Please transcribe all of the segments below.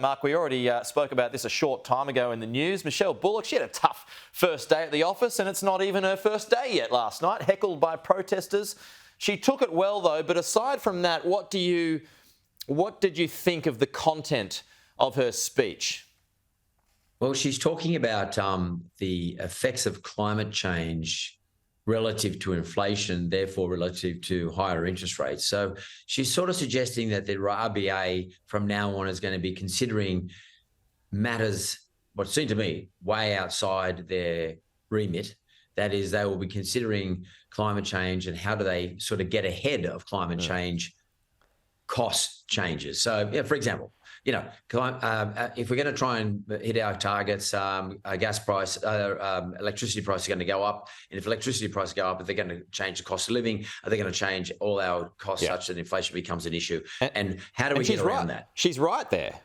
Mark, we already spoke about this a short time ago in the news. Michele Bullock, she had a tough first day at the office, and it's not even her first day yet last night, heckled by protesters. She took it well, though, but aside from that, what did you think of the content of her speech? Well, she's talking about the effects of climate change relative to inflation, therefore relative to higher interest rates. So she's sort of suggesting that the RBA from now on is going to be considering matters, what seemed to me, way outside their remit. That is, they will be considering climate change and how do they sort of get ahead of climate change cost changes. So, for example, if we're going to try and hit our targets, gas price, electricity price is going to go up. And if electricity prices go up, are they going to change the cost of living? Are they going to change all our costs such that inflation becomes an issue? And how do we get around that? She's right there.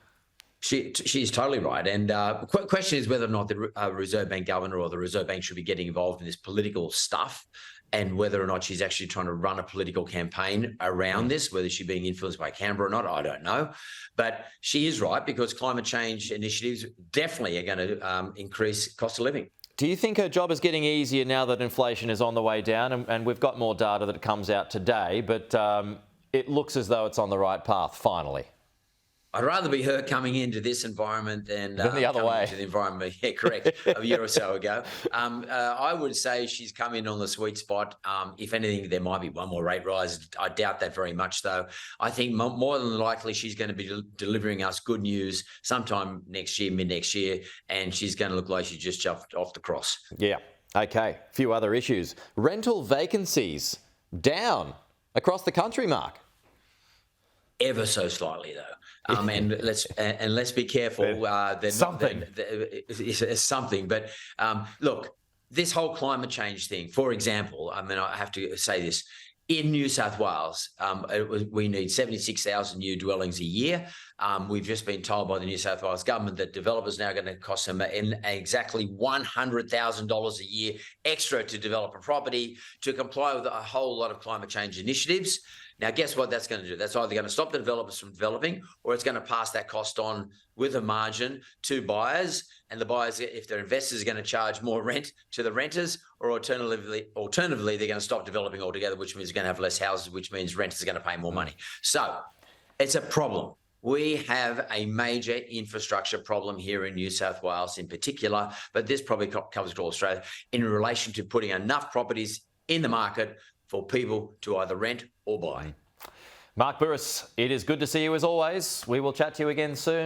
She's totally right. And the question is whether or not the Reserve Bank governor or the Reserve Bank should be getting involved in this political stuff, and whether or not she's actually trying to run a political campaign around this, whether she's being influenced by Canberra or not, I don't know. But she is right, because climate change initiatives definitely are going to increase cost of living. Do you think her job is getting easier now that inflation is on the way down? And we've got more data that comes out today, but it looks as though it's on the right path, finally. I'd rather be her coming into this environment than the other way. Into the environment, correct, a year or so ago. I would say she's come in on the sweet spot. If anything, there might be one more rate rise. I doubt that very much, though. I think more than likely she's going to be delivering us good news sometime next year, mid-next year, and she's going to look like she just jumped off the cross. Yeah. Okay. A few other issues. Rental vacancies down across the country, Mark. Ever so slightly, though. And let's be careful. It's something. But look, this whole climate change thing, for example, I mean, I have to say this. In New South Wales, we need 76,000 new dwellings a year. We've just been told by the New South Wales government that developers now are going to cost them exactly $100,000 a year extra to develop a property to comply with a whole lot of climate change initiatives. Now, guess what that's going to do? That's either going to stop the developers from developing, or it's going to pass that cost on with a margin to buyers. And the buyers, if they're investors, are going to charge more rent to the renters, or alternatively, they're going to stop developing altogether, which means you're going to have less houses, which means renters are going to pay more money. So it's a problem. We have a major infrastructure problem here in New South Wales in particular, but this probably covers all Australia in relation to putting enough properties in the market for people to either rent or buy. Mark Bouris, it is good to see you as always. We will chat to you again soon.